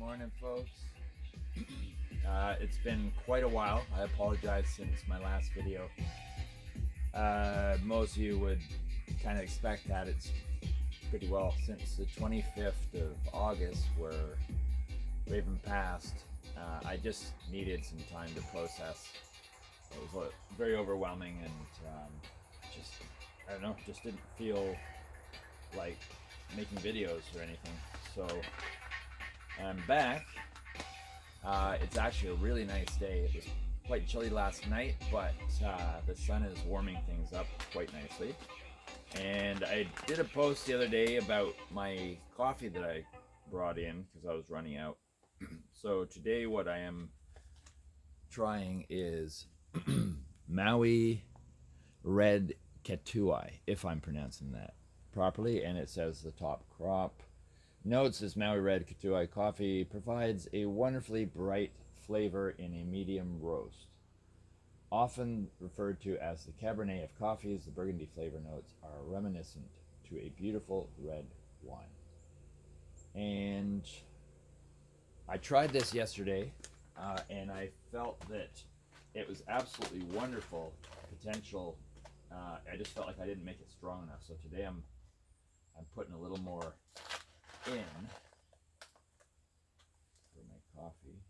morning, folks. It's been quite a while. I apologize since my last video. Most of you would kind of expect that. It's pretty well since the 25th of August where Raven passed. I just needed some time to process. It was very overwhelming and I don't know, just didn't feel like making videos or anything. So I'm back. It's actually a really nice day. It was quite chilly last night, but the sun is warming things up quite nicely. And I did a post the other day about my coffee that I brought in because I was running out. So today what I am trying is Maui Red Ketui, if I'm pronouncing that properly, and it says the top crop. Notes this Maui Red Ketui coffee provides a wonderfully bright flavor in a medium roast. Often referred to as the Cabernet of coffees, the burgundy flavor notes are reminiscent to a beautiful red wine. And I tried this yesterday, and I felt that it was absolutely wonderful potential. I just felt like I didn't make it strong enough. So today I'm putting a little more in for my coffee.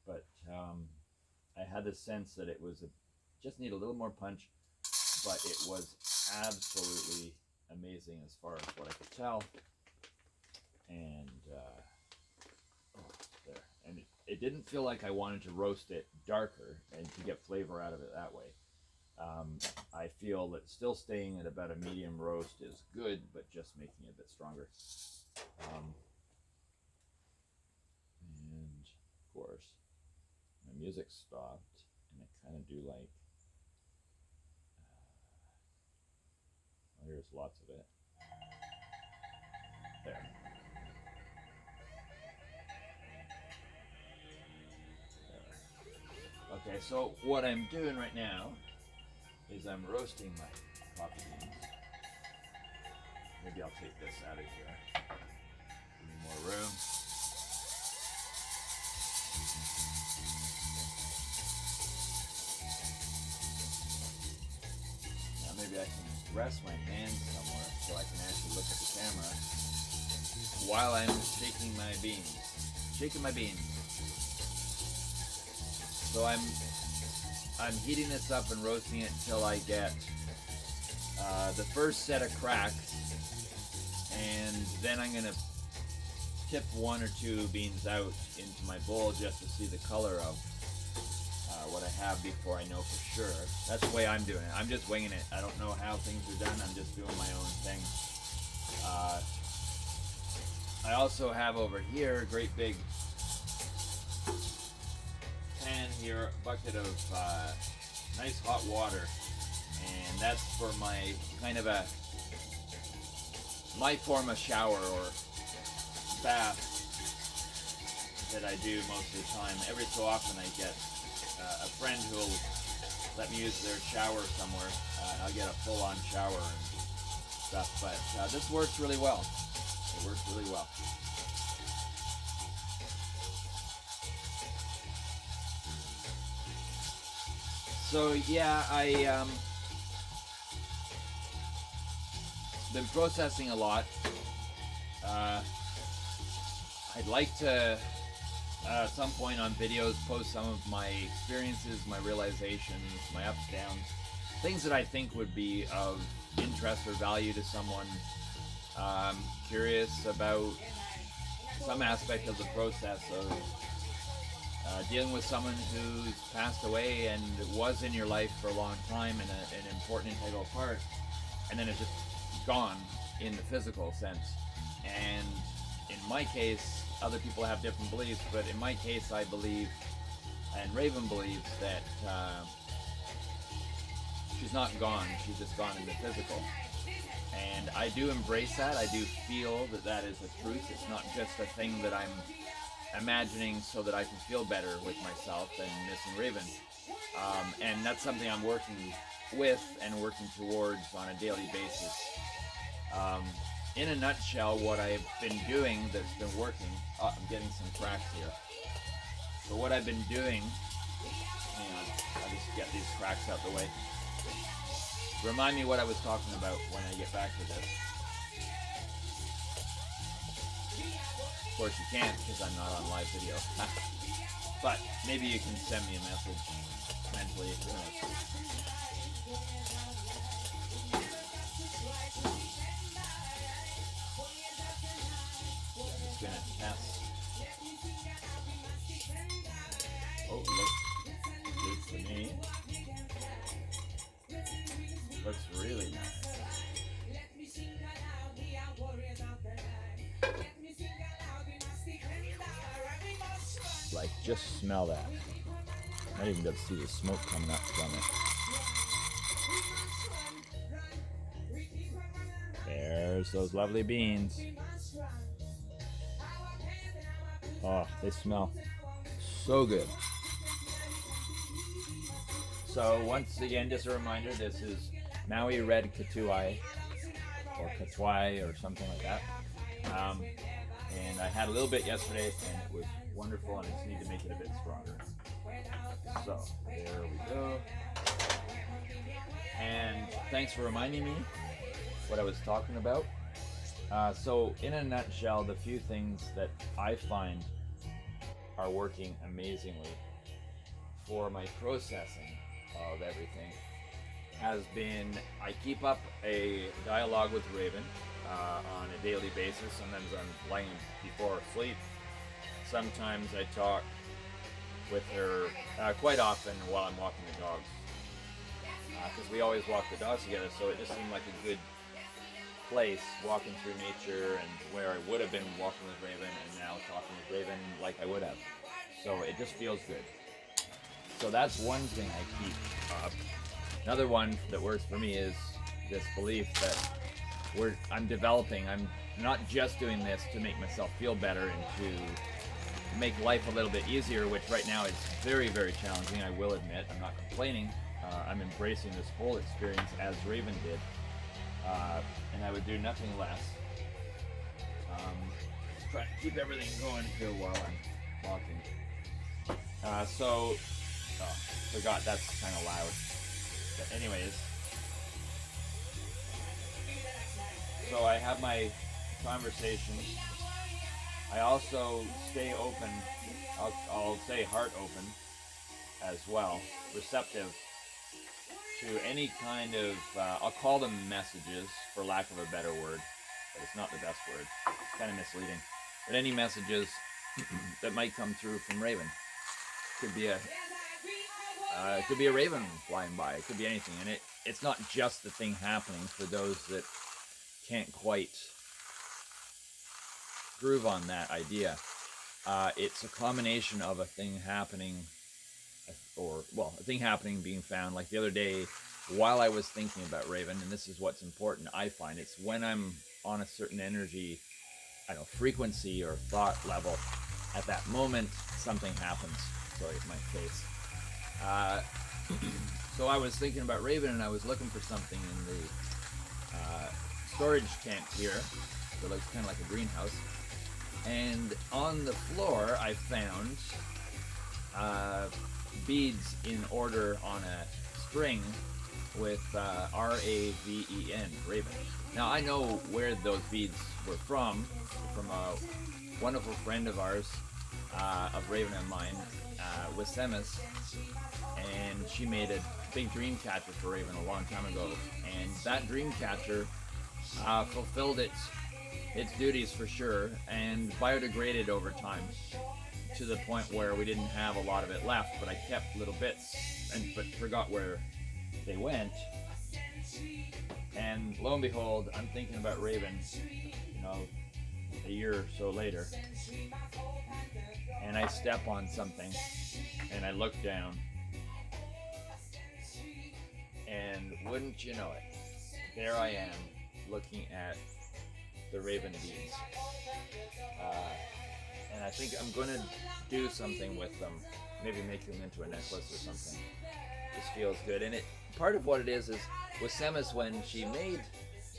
But I had the sense that it was just need a little more punch, but it was absolutely amazing as far as what I could tell. And there. And it didn't feel like I wanted to roast it darker and to get flavor out of it that way. I feel that still staying at about a medium roast is good, but just making it a bit stronger. And of course, my music stopped, and I kind of do like, well, here's lots of it. There. Okay, so what I'm doing right now is I'm roasting my coffee beans. Maybe I'll take this out of here. Give me more room. Now maybe I can rest my hands somewhere so I can actually look at the camera while I'm shaking my beans. Shaking my beans. So I'm heating this up and roasting it until I get the first set of cracks, and then I'm going to tip one or two beans out into my bowl just to see the color of what I have before I know for sure. That's the way I'm doing it. I'm just winging it. I don't know how things are done. I'm just doing my own thing. I also have over here a great big pan here, a bucket of nice hot water, and that's for my kind of my form of shower or bath that I do most of the time. Every so often I get a friend who will let me use their shower somewhere. I'll get a full-on shower and stuff, but this works really well. It works really well. So yeah, I been processing a lot. I'd like to at some point on videos post some of my experiences, my realizations, my ups, downs, things that I think would be of interest or value to someone curious about some aspect of the process of dealing with someone who's passed away and was in your life for a long time and an important integral part, and then it's just gone in the physical sense. And in my case, other people have different beliefs, but in my case I believe, and Raven believes, that she's not gone, she's just gone in the physical. And I do embrace that. I do feel that that is a truth. It's not just a thing that I'm imagining so that I can feel better with myself and missing Raven. And that's something I'm working with and working towards on a daily basis. in a nutshell, what I've been doing that's been working, I'm getting some cracks here. So what I've been doing, hang on, I'll just get these cracks out the way. Remind me what I was talking about when I get back to this. Of course you can't because I'm not on live video. But maybe you can send me a message mentally. Who knows? I'm just gonna test. Oh, looks good to me. Looks really nice. Like, just smell that. I didn't even get to see the smoke coming up from it. There's those lovely beans. Oh, they smell so good. So once again, just a reminder, this is Maui Red Katuai, or Katuai, or something like that. And I had a little bit yesterday, and it was wonderful, and I just need to make it a bit stronger. So, there we go. And thanks for reminding me what I was talking about. So, in a nutshell, the few things that I find are working amazingly for my processing of everything has been, I keep up a dialogue with Raven on a daily basis. Sometimes I'm lying before sleep. Sometimes I talk with her quite often while I'm walking the dogs. Because we always walk the dogs together, so it just seemed like a good place, walking through nature, and where I would have been walking with Raven and now talking with Raven like I would have. So it just feels good. So that's one thing I keep up. Another one that works for me is this belief that I'm developing. I'm not just doing this to make myself feel better and to make life a little bit easier, which right now is very, very challenging, I will admit. I'm not complaining. I'm embracing this whole experience as Raven did. And I would do nothing less. Try to keep everything going here while I'm talking. Forgot that's kind of loud. But anyways, so I have my conversations. I also stay open. I'll say heart open as well, receptive to any kind of, I'll call them messages for lack of a better word, but it's not the best word. It's kind of misleading. But any messages that might come through from Raven. Could be a raven flying by. It could be anything, and it's not just the thing happening. For those that can't quite groove on that idea, it's a combination of a thing happening, a thing happening being found. Like the other day, while I was thinking about Raven, and this is what's important, I find it's when I'm on a certain energy, frequency or thought level. At that moment, something happens. Sorry, my face. So I was thinking about Raven, and I was looking for something in the storage tank here that looks kind of like a greenhouse. And on the floor, I found beads in order on a string with R-A-V-E-N, Raven. Now I know where those beads were from a wonderful friend of ours, of Raven and mine, Wisemis, and she made a big dream catcher for Raven a long time ago, and that dream catcher fulfilled its duties for sure, and biodegraded over time to the point where we didn't have a lot of it left, but I kept little bits but forgot where they went. And lo and behold, I'm thinking about Raven, a year or so later, and I step on something, and I look down, and wouldn't you know it, there I am, looking at the Raven beads. And I think I'm going to do something with them, maybe make them into a necklace or something. Just feels good. And part of what it is Wisemis, when she made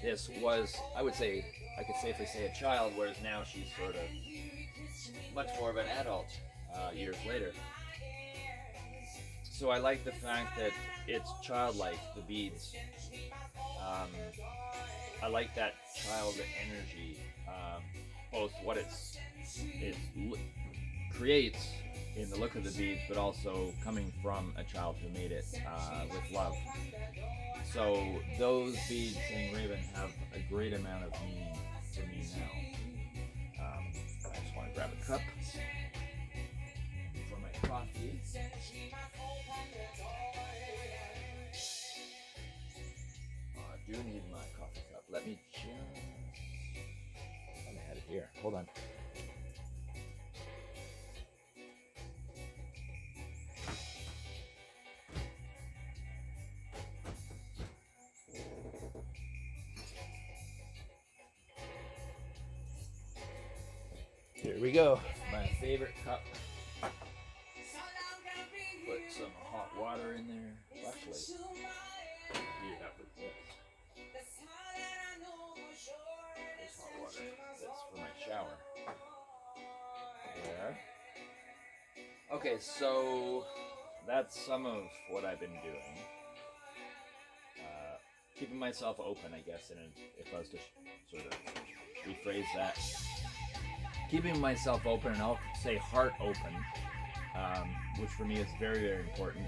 this was, I could safely say a child, whereas now she's sort of much more of an adult years later. So I like the fact that it's childlike, the beads. I like that child energy, both what it creates in the look of the beads, but also coming from a child who made it with love. So those beads saying Raven have a great amount of meaning to me now. I just want to grab a cup for my coffee. I do need my coffee cup. Let me just... I had it here. Hold on. Here we go. My favorite cup. Put some hot water in there. Actually, heat it up with this. This hot water. That's for my shower. There. Okay, so that's some of what I've been doing. Keeping myself open, I guess, and if I was to sort of rephrase that. Keeping myself open, and I'll say heart open, which for me is very, very important.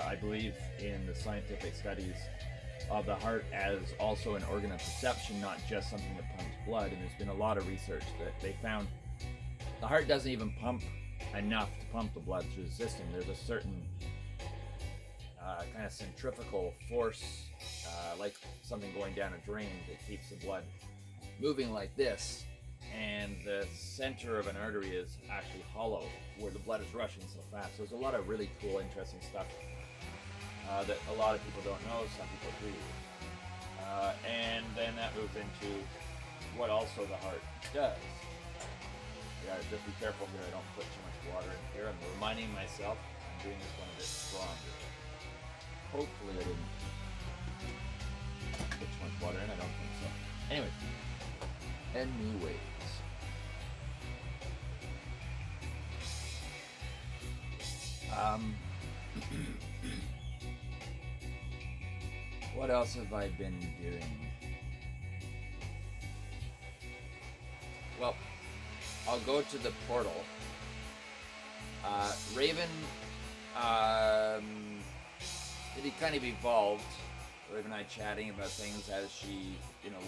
I believe in the scientific studies of the heart as also an organ of perception, not just something that pumps blood. And there's been a lot of research that they found the heart doesn't even pump enough to pump the blood through the system. There's a certain kind of centrifugal force, like something going down a drain, that keeps the blood moving like this. And the center of an artery is actually hollow, where the blood is rushing so fast. So there's a lot of really cool, interesting stuff that a lot of people don't know, some people do. And then that moves into what also the heart does. Yeah, just be careful here, I don't put too much water in here. I'm reminding myself I'm doing this one a bit stronger. Hopefully I didn't put too much water in, I don't think so. Anyways. What else have I been doing? Well, I'll go to the portal. Raven, it kind of evolved. Raven and I chatting about things as she,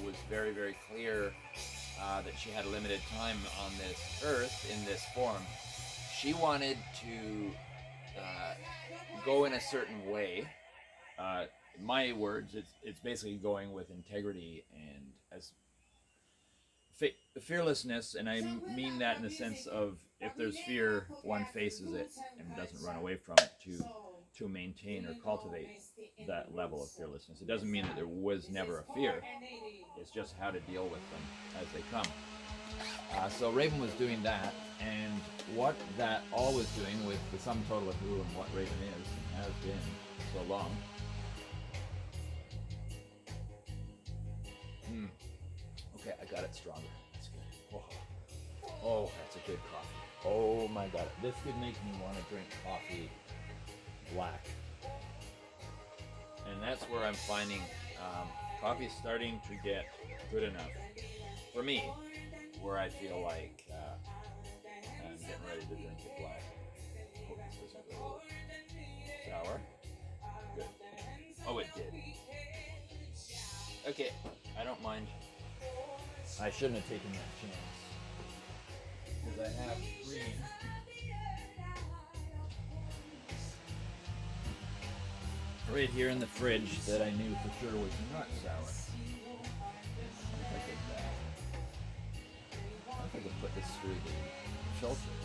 was very, very clear that she had a limited time on this earth in this form. She wanted to go in a certain way. In my words, it's basically going with integrity and as fearlessness, and I mean that in the sense of if there's fear, one faces it and doesn't run away from it to maintain or cultivate that level of fearlessness. It doesn't mean that there was never a fear. It's just how to deal with them as they come. So Raven was doing that, and what that all was doing with the sum total of who and what Raven is and has been so long. Okay, I got it stronger. That's good. Oh, that's a good coffee. Oh my God, this could make me want to drink coffee black. And that's where I'm finding coffee's starting to get good enough for me, where I feel like I'm getting ready to drink it black. Hope this doesn't go sour. Good. Oh, it did. Okay, I don't mind. I shouldn't have taken that chance, because I have green. Right here in the fridge that I knew for sure was not sour. I could put this through the filter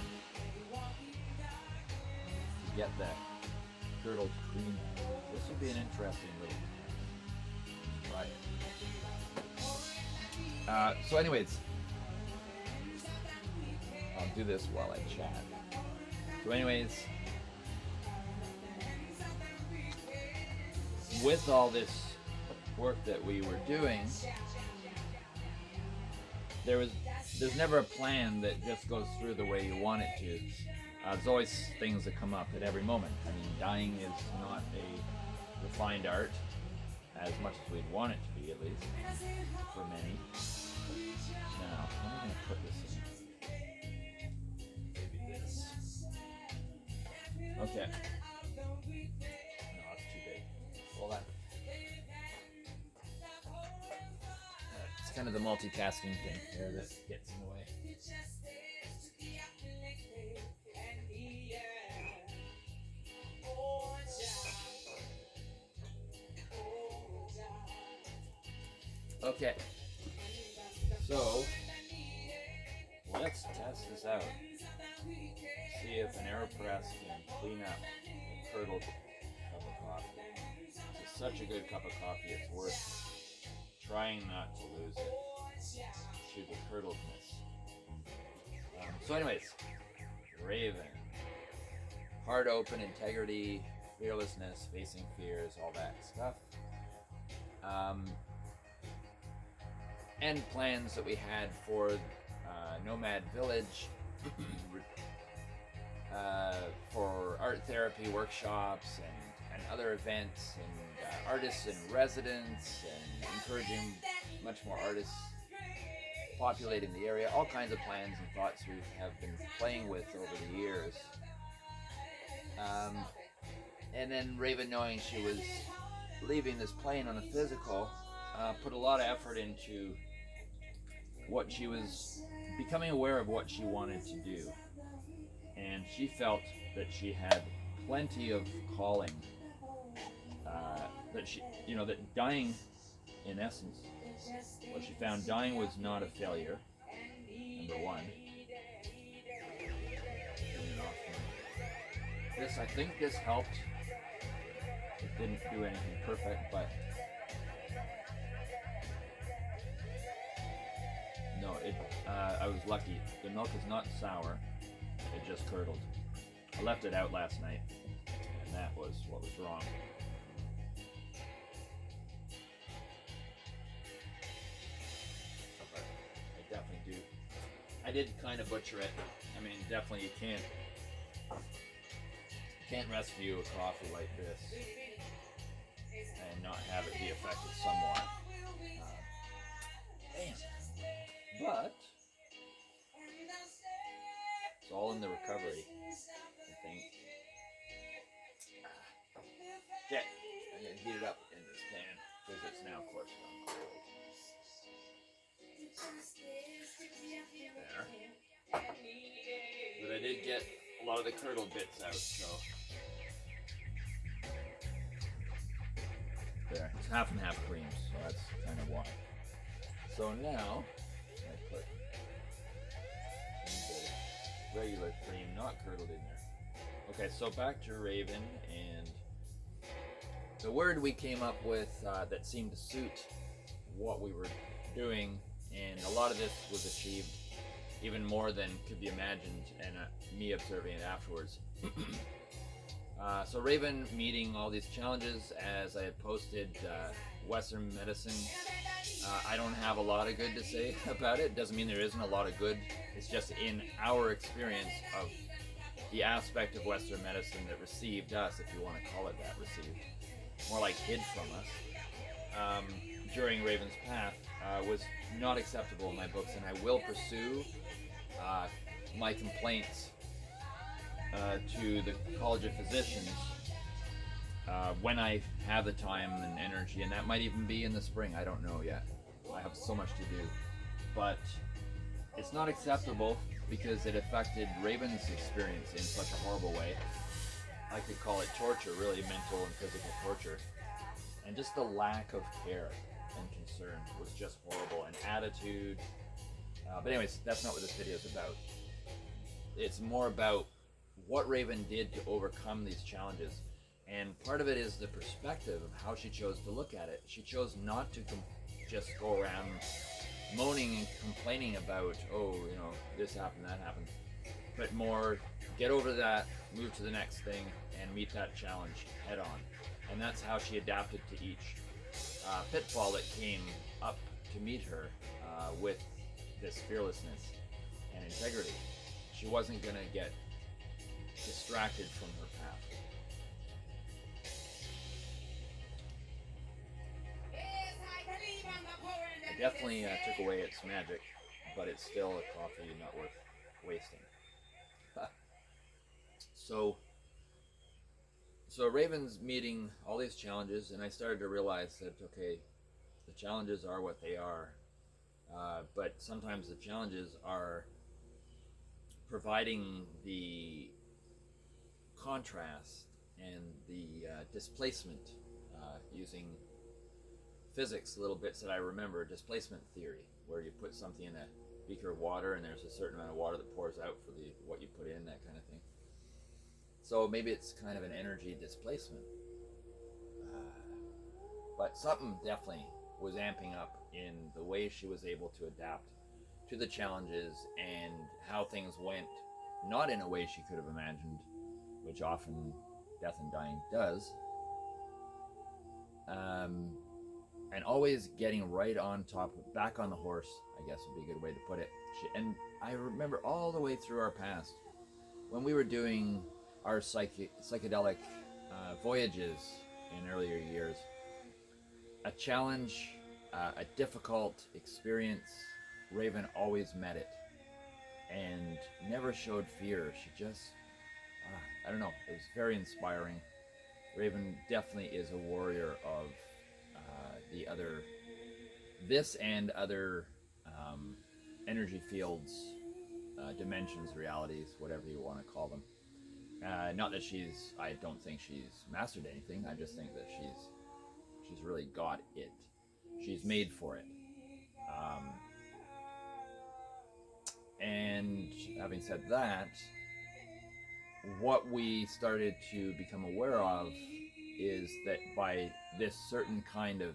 to get that curdled cream. This would be an interesting little try it. So anyways, I'll do this while I chat. So anyways, with all this work that we were doing, there's never a plan that just goes through the way you want it to. There's always things that come up at every moment. I mean, dying is not a refined art as much as we'd want it to be, at least for many. Now, I'm going to put this in. Maybe this. Okay. No, that's too big. Well, that. It's kind of the multitasking thing here that gets in the way. Okay, so let's test this out. See if an AeroPress can clean up a curdled cup of coffee. It's such a good cup of coffee, it's worth trying not to lose it to the curdledness. So anyways, Raven. Heart open, integrity, fearlessness, facing fears, all that stuff. And plans that we had for Nomad Village, for art therapy workshops and other events, and artists in residence, and encouraging much more artists populating the area. All kinds of plans and thoughts we have been playing with over the years. And then Raven, knowing she was leaving this plane on the physical, put a lot of effort into what she was becoming aware of, what she wanted to do, and she felt that she had plenty of calling, that she, that dying, in essence, what she found, dying was not a failure, number one. I think this helped. It didn't do anything perfect, but no, I was lucky. The milk is not sour, it just curdled. I left it out last night, and that was what was wrong. I definitely do. I did kind of butcher it. I mean, definitely you can't rescue a coffee like this and not have it be affected somewhat. But it's all in the recovery, I think. Okay, I'm going to heat it up in this pan because it's now, of course, gone cold. There. But I did get a lot of the curdled bits out, so there. It's half and half cream, so that's kind of why. So now I put the regular cream, not curdled, in there. Okay, so back to Raven, and the word we came up with that seemed to suit what we were doing, and a lot of this was achieved even more than could be imagined, and me observing it afterwards. So Raven meeting all these challenges, as I had posted Western medicine. I don't have a lot of good to say about it. Doesn't mean there isn't a lot of good. It's just in our experience of the aspect of Western medicine that received us, if you want to call it that, received, more like hid from us, during Raven's path, was not acceptable in my books, and I will pursue my complaints to the College of Physicians when I have the time and energy, and that might even be in the spring. I don't know yet. I have so much to do, but it's not acceptable because it affected Raven's experience in such a horrible way. I could call it torture, really, mental and physical torture, and just the lack of care and concern was just horrible, and attitude. But anyways, that's not what this video is about. It's more about what Raven did to overcome these challenges, and part of it is the perspective of how she chose to look at it. She chose not to just go around moaning and complaining about, oh, this happened, that happened, but more get over that, move to the next thing, and meet that challenge head on. And that's how she adapted to each pitfall that came up to meet her, with this fearlessness and integrity. She wasn't going to get distracted from her path. It definitely took away its magic, but it's still a coffee not worth wasting. So Raven's meeting all these challenges, and I started to realize that, okay, the challenges are what they are, but sometimes the challenges are providing the contrast and the displacement, using physics, little bits that I remember, displacement theory, where you put something in a beaker of water and there's a certain amount of water that pours out for what you put in, that kind of thing. So maybe it's kind of an energy displacement. But something definitely was amping up in the way she was able to adapt to the challenges and how things went, not in a way she could have imagined, which often death and dying does. And always getting right on top, back on the horse, I guess would be a good way to put it. And I remember all the way through our past, when we were doing our psychedelic voyages in earlier years, a challenge, a difficult experience, Raven always met it and never showed fear. She just, I don't know, it was very inspiring. Raven definitely is a warrior of this and other energy fields, dimensions, realities, whatever you want to call them. Not that I don't think she's mastered anything. I just think that she's really got it. She's made for it. And having said that, what we started to become aware of is that by this certain kind of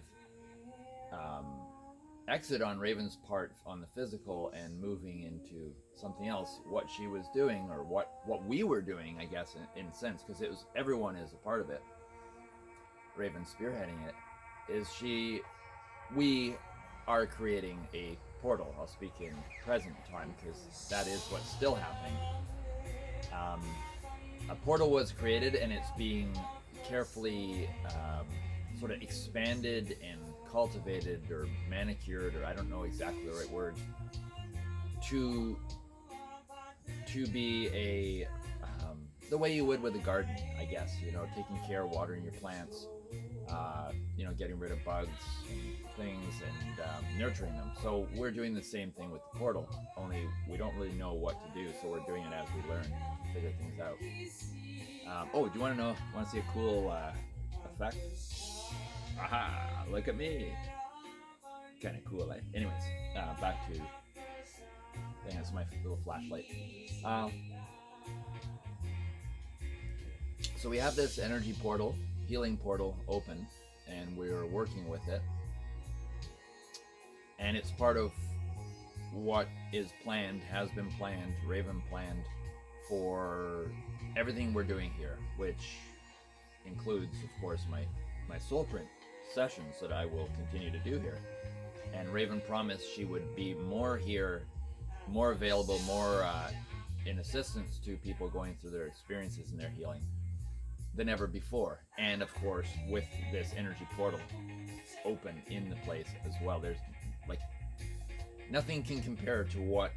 exit on Raven's part on the physical and moving into something else, what she was doing, or what we were doing, I guess, in a sense, because it was, everyone is a part of it, Raven spearheading it, is we are creating a portal. I'll speak in present time because that is what's still happening. A portal was created and it's being carefully sort of expanded and cultivated or manicured, or I don't know exactly the right word, to be a the way you would with a garden, I guess, taking care, watering your plants, getting rid of bugs and things, and nurturing them. So we're doing the same thing with the portal, only we don't really know what to do, so we're doing it as we learn, figure things out. Do you want to see a cool effect? Aha, look at me. Kind of cool, eh? Anyways, back to, I think that's my little flashlight. So we have this energy portal, healing portal open, and we're working with it. And it's part of what is planned, has been planned, Raven planned for everything we're doing here, which includes, of course, my soul print sessions that I will continue to do here. And Raven promised she would be more here, more available, more in assistance to people going through their experiences and their healing than ever before. And of course, with this energy portal open in the place as well, there's like nothing can compare to what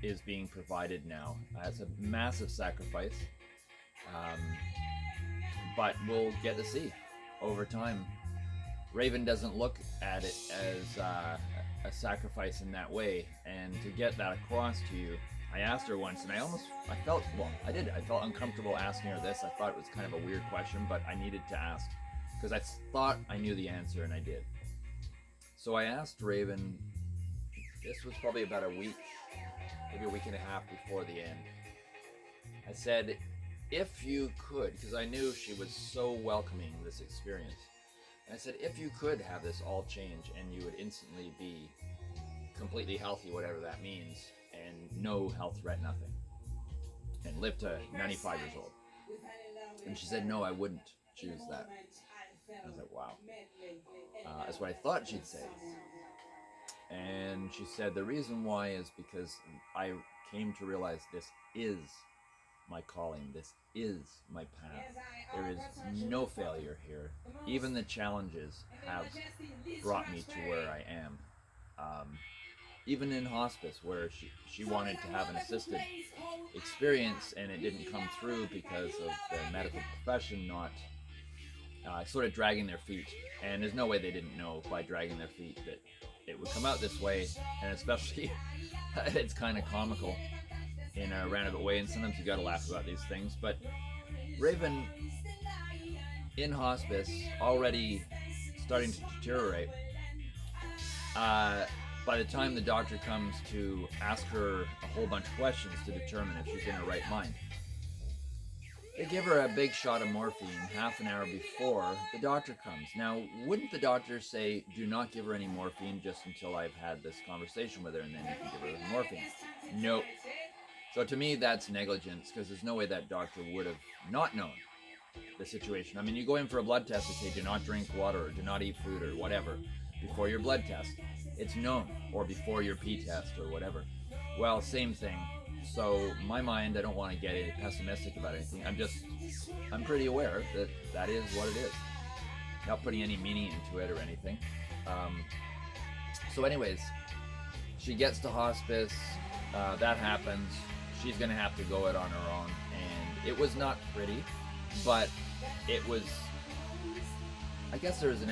is being provided now. It's a massive sacrifice, but we'll get to see over time. Raven doesn't look at it as a sacrifice in that way, and to get that across to you, I asked her once, and I felt uncomfortable asking her this. I thought it was kind of a weird question, but I needed to ask because I thought I knew the answer, and I did. So I asked Raven, this was probably about a week, maybe a week and a half before the end. I said, if you could, because I knew she was so welcoming this experience, and I said, if you could have this all change and you would instantly be completely healthy, whatever that means, and no health threat, nothing, and live to 95 years old. And she said, no, I wouldn't choose that. I was like, wow. That's what I thought she'd say. And she said the reason why is because I came to realize this is my calling. This is my path. There is no failure here. Even the challenges have brought me to where I am. Even in hospice, where she wanted to have an assisted experience and it didn't come through because of the medical profession not sort of dragging their feet. And there's no way they didn't know by dragging their feet that it would come out this way. And especially, it's kind of comical in a roundabout way, and sometimes you gotta laugh about these things. But Raven, in hospice, already starting to deteriorate. By the time the doctor comes to ask her a whole bunch of questions to determine if she's in her right mind, they give her a big shot of morphine half an hour before the doctor comes. Now, wouldn't the doctor say, do not give her any morphine just until I've had this conversation with her and then you can give her morphine? Nope. So to me, that's negligence, because there's no way that doctor would have not known the situation. I mean, you go in for a blood test and say, do not drink water or do not eat food or whatever before your blood test. It's known, or before your pee test or whatever. Well, same thing. So my mind, I don't want to get pessimistic about anything. I'm pretty aware that that is what it is. Not putting any meaning into it or anything. So anyways, she gets to hospice. That happens. She's going to have to go it on her own. And it was not pretty, but it was, I guess there was an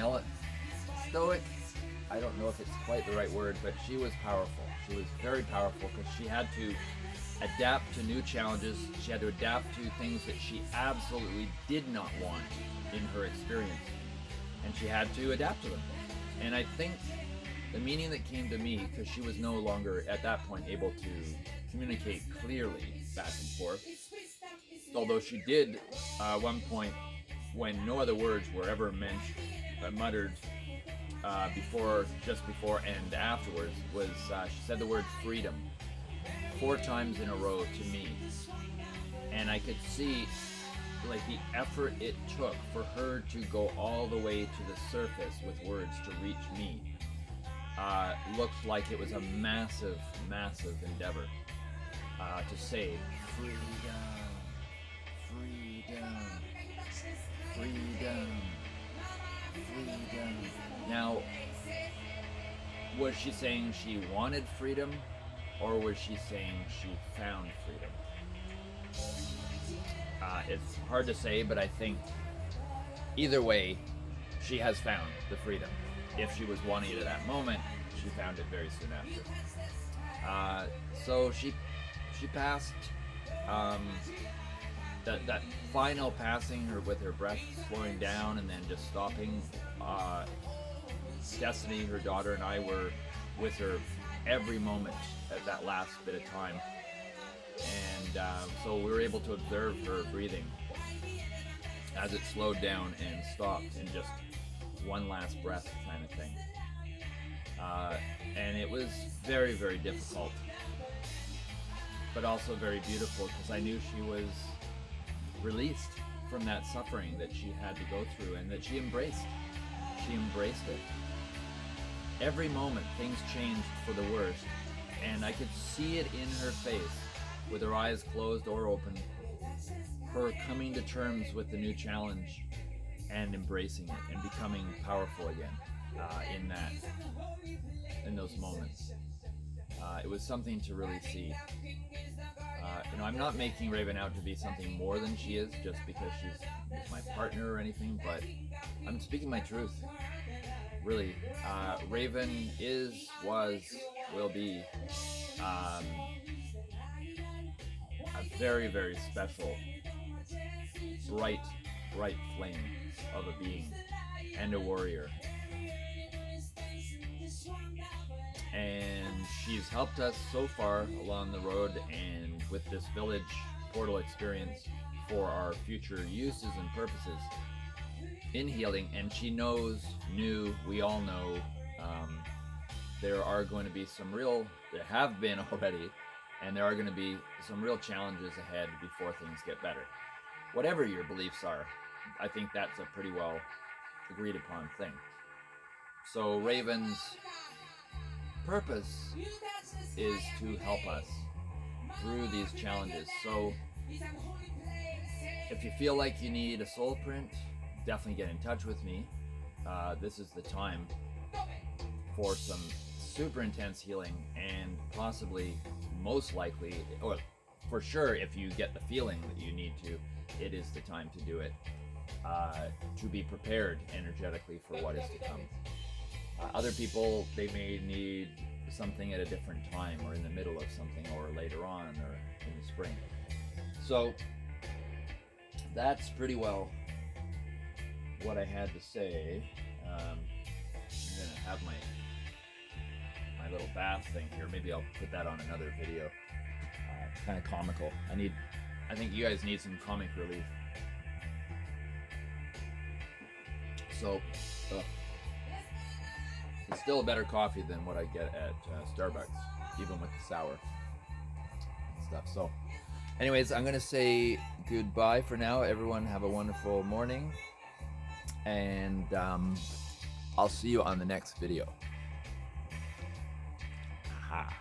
stoic, I don't know if it's quite the right word, but she was powerful. She was very powerful because she had to adapt to new challenges. She had to adapt to things that she absolutely did not want in her experience. And she had to adapt to them. And I think the meaning that came to me, because she was no longer at that point able to communicate clearly back and forth, although she did one point, when no other words were ever muttered just before and afterwards, was she said the word freedom 4 times in a row to me. And I could see like the effort it took for her to go all the way to the surface with words to reach me. Looked like it was a massive, massive endeavor to say freedom, freedom, freedom, freedom. Now, was she saying she wanted freedom, or was she saying she found freedom? It's hard to say, but I think either way, she has found the freedom. If she was wanting it at that moment, she found it very soon after. So she passed. That final passing, her with her breath slowing down and then just stopping. Destiny, her daughter, and I were with her every moment at that last bit of time, and so we were able to observe her breathing as it slowed down and stopped in just one last breath kind of thing. And it was very, very difficult, but also very beautiful, because I knew she was released from that suffering that she had to go through, and that she embraced. She embraced it. Every moment, things changed for the worst, and I could see it in her face, with her eyes closed or open, her coming to terms with the new challenge and embracing it and becoming powerful again in those moments. It was something to really see. I'm not making Raven out to be something more than she is just because she's my partner or anything, but I'm speaking my truth. Really, Raven will be a very, very special, bright flame of a being and a warrior. And she's helped us so far along the road and with this village portal experience for our future uses and purposes in healing. And she we all know, there are going to be there have been already, and there are going to be some real challenges ahead before things get better. Whatever your beliefs are, I think that's a pretty well agreed upon thing. So Raven's purpose is to help us through these challenges. So if you feel like you need a soul print, definitely get in touch with me. This is the time for some super intense healing, and possibly, most likely, or for sure, if you get the feeling that you need to, it is the time to do it, to be prepared energetically for what is to come. Other people, they may need something at a different time, or in the middle of something, or later on, or in the spring. So that's pretty well what I had to say. I'm gonna have my little bath thing here. Maybe I'll put that on another video. It's kind of comical. I think you guys need some comic relief. So it's still a better coffee than what I get at Starbucks, even with the sour stuff. So anyways, I'm gonna say goodbye for now. Everyone have a wonderful morning, and I'll see you on the next video. Aha.